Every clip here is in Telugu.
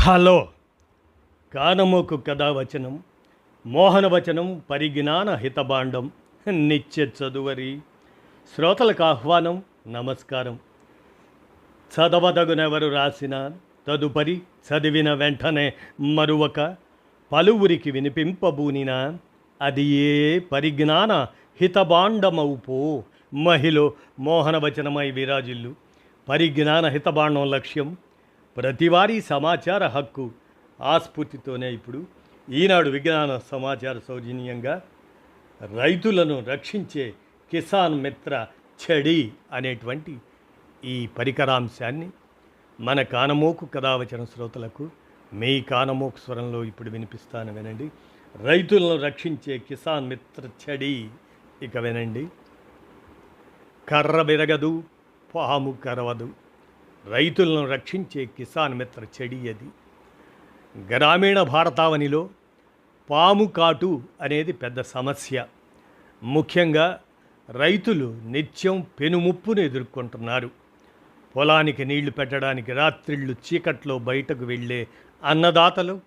హలో కానమోకు కథావచనం మోహనవచనం పరిజ్ఞాన హితభాండం నిత్య చదువరి శ్రోతలకు ఆహ్వానం నమస్కారం. చదవదగునెవరు రాసిన తదుపరి చదివిన వెంటనే మరువక పలువురికి వినిపింపబూనిన అది ఏ పరిజ్ఞాన హితభాండమవుపో మహిళ మోహనవచనమై విరాజిల్లు. పరిజ్ఞాన హితభాండం లక్ష్యం ప్రతివారీ సమాచార హక్కు. ఆ స్ఫూర్తితోనే ఇప్పుడు ఈనాడు విజ్ఞాన సమాచార సౌజన్యంగా రైతులను రక్షించే కిసాన్ మిత్ర చెడి అనేటువంటి ఈ పరికరాంశాన్ని మన కానమోకు కథావచన శ్రోతలకు మీ కానమోకు స్వరంలో ఇప్పుడు వినిపిస్తాను, వినండి. రైతులను రక్షించే కిసాన్ మిత్ర చెడి. ఇక వినండి. కర్ర విరగదు, పాము కరవదు, రైతులను రక్షించే కిసాన్ మిత్ర చెడి అది. గ్రామీణ భారతావనిలో పాము కాటు అనేది పెద్ద సమస్య. ముఖ్యంగా రైతులు నిత్యం పెనుముప్పును ఎదుర్కొంటున్నారు. పొలానికి నీళ్లు పెట్టడానికి రాత్రిళ్ళు చీకట్లో బయటకు వెళ్ళే అన్నదాతలు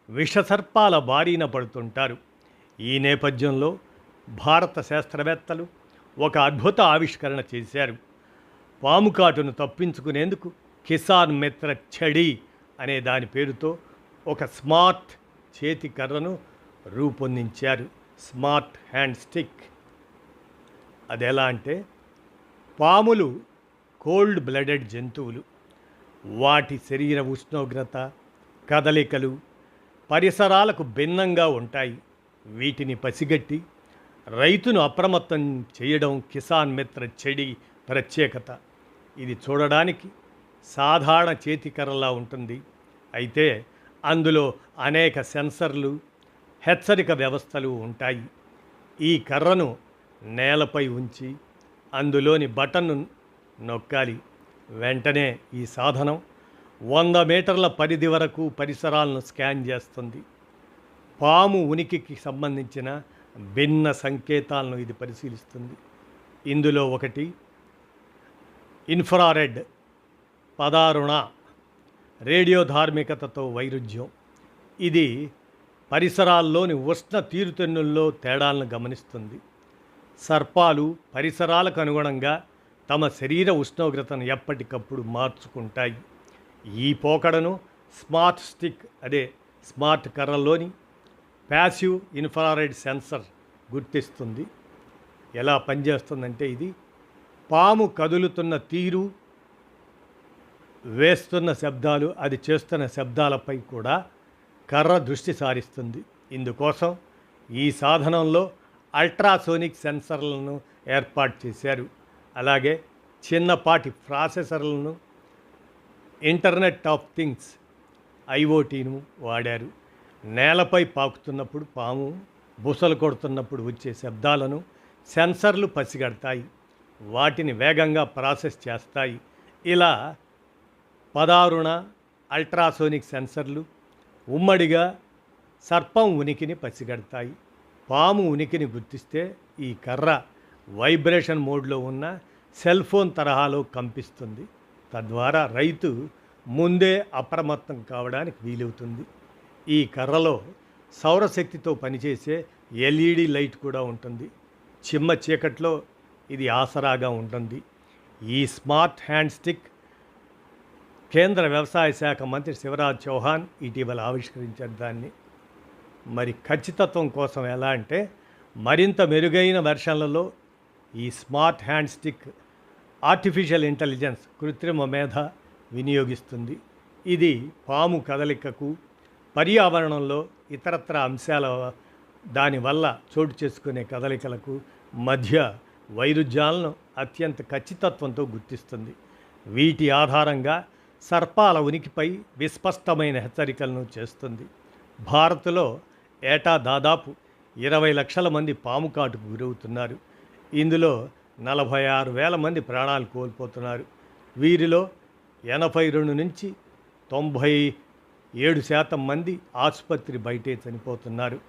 విషసర్పాల బారిన పడుతుంటారు. ఈ నేపథ్యంలో భారత శాస్త్రవేత్తలు ఒక అద్భుత ఆవిష్కరణ చేశారు. పాము కాటును తప్పించుకునేందుకు కిసాన్ మిత్ర చెడి అనే దాని పేరుతో ఒక స్మార్ట్ చేతి కర్రను రూపొందించారు. Smart hand stick. అది ఎలా అంటే, పాములు కోల్డ్ బ్లడెడ్ జంతువులు. వాటి శరీర ఉష్ణోగ్రత, కదలికలు పరిసరాలకు భిన్నంగా ఉంటాయి. వీటిని పసిగట్టి రైతును అప్రమత్తం చేయడం కిసాన్ మిత్ర చెడి ప్రత్యేకత. ఇది చూడడానికి సాధారణ చేతికర్రలా ఉంటుంది. అయితే అందులో అనేక సెన్సర్లు, హెచ్చరిక వ్యవస్థలు ఉంటాయి. ఈ కర్రను నేలపై ఉంచి అందులోని బటన్ను నొక్కాలి. వెంటనే ఈ సాధనం 100 మీటర్ల పరిధి వరకు పరిసరాలను స్కాన్ చేస్తుంది. పాము ఉనికికి సంబంధించిన భిన్న సంకేతాలను ఇది పరిశీలిస్తుంది. ఇందులో ఒకటి ఇన్ఫ్రారెడ్ పదారుణ రేడియో ధార్మికతతో వైరుధ్యం. ఇది పరిసరాల్లోని ఉష్ణ తీరుతెన్నుల్లో తేడాలను గమనిస్తుంది. సర్పాలు పరిసరాలకు అనుగుణంగా తమ శరీర ఉష్ణోగ్రతను ఎప్పటికప్పుడు మార్చుకుంటాయి. ఈ పోకడను స్మార్ట్ స్టిక్, అదే స్మార్ట్ కర్రలోని ప్యాసివ్ ఇన్ఫ్రారెడ్ సెన్సర్ గుర్తిస్తుంది. ఎలా పనిచేస్తుందంటే, ఇది పాము కదులుతున్న తీరు, వేస్తున్న శబ్దాలు, అది చేస్తున్న శబ్దాలపై కూడా కర్ర దృష్టి సారిస్తుంది. ఇందుకోసం ఈ సాధనంలో అల్ట్రాసోనిక్ సెన్సర్లను ఏర్పాటు చేశారు. అలాగే చిన్నపాటి ప్రాసెసర్లను, ఇంటర్నెట్ ఆఫ్ థింగ్స్ ఐఓటీను వాడారు. నేలపై పాకుతున్నప్పుడు, పాము బుసలు కొడుతున్నప్పుడు వచ్చే శబ్దాలను సెన్సర్లు పసిగడతాయి. వాటిని వేగంగా ప్రాసెస్ చేస్తాయి. ఇలా పదారుణ, అల్ట్రాసోనిక్ సెన్సర్లు ఉమ్మడిగా సర్పం ఉనికిని పసిగడతాయి. పాము ఉనికిని గుర్తిస్తే ఈ కర్ర వైబ్రేషన్ మోడ్లో ఉన్న సెల్ ఫోన్ తరహాలో కంపిస్తుంది. తద్వారా రైతు ముందే అప్రమత్తం కావడానికి వీలవుతుంది. ఈ కర్రలో సౌరశక్తితో పనిచేసే ఎల్ఈడి లైట్ కూడా ఉంటుంది. చిమ్మ చీకట్లో ఇది ఆసరాగా ఉంటుంది. ఈ స్మార్ట్ హ్యాండ్ స్టిక్ కేంద్ర వ్యవసాయ శాఖ మంత్రి శివరాజ్ చౌహాన్ ఇటీవల ఆవిష్కరించారు దాన్ని. మరి ఖచ్చితత్వం కోసం ఎలా అంటే, మరింత మెరుగైన వెర్షన్లలో ఈ smart hand stick artificial intelligence, కృత్రిమ మేధ వినియోగిస్తుంది. ఇది పాము కదలికకు, పర్యావరణంలో ఇతరత్ర అంశాల దానివల్ల చోటు చేసుకునే కదలికలకు మధ్య వైరుధ్యాలను అత్యంత ఖచ్చితత్వంతో గుర్తిస్తుంది. వీటి ఆధారంగా సర్పాల ఉనికిపై విస్పష్టమైన హెచ్చరికలను చేస్తుంది. భారత్లో ఏటా దాదాపు 20 లక్షల మంది పాము కాటుకు గురవుతున్నారు. ఇందులో 46,000 మంది ప్రాణాలు కోల్పోతున్నారు. వీరిలో 82 నుంచి 97% మంది ఆసుపత్రి బయటే చనిపోతున్నారు.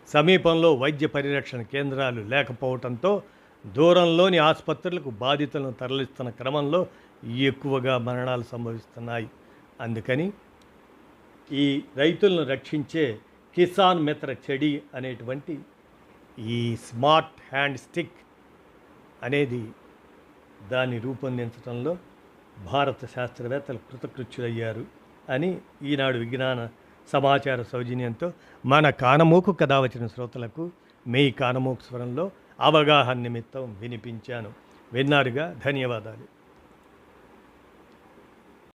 సమీపంలో వైద్య పరిరక్షణ కేంద్రాలు లేకపోవడంతో దూరంలోని ఆసుపత్రులకు బాధితులను తరలిస్తున్న క్రమంలో ఎక్కువగా మరణాలు సంభవిస్తున్నాయి. అందుకని ఈ రైతులను రక్షించే కిసాన్ మిత్ర చెడి అనేటువంటి ఈ స్మార్ట్ హ్యాండ్ స్టిక్ అనేది దాన్ని రూపొందించడంలో భారత శాస్త్రవేత్తలు కృతకృత్యులయ్యారు అని ఈనాడు విజ్ఞాన సమాచార సౌజన్యంతో మన కానమోకు కథ వచ్చిన శ్రోతలకు మీ కానమోకు స్వరంలో అవగాహన నిమిత్తం వినిపించాను. విన్నారుగా, ధన్యవాదాలు.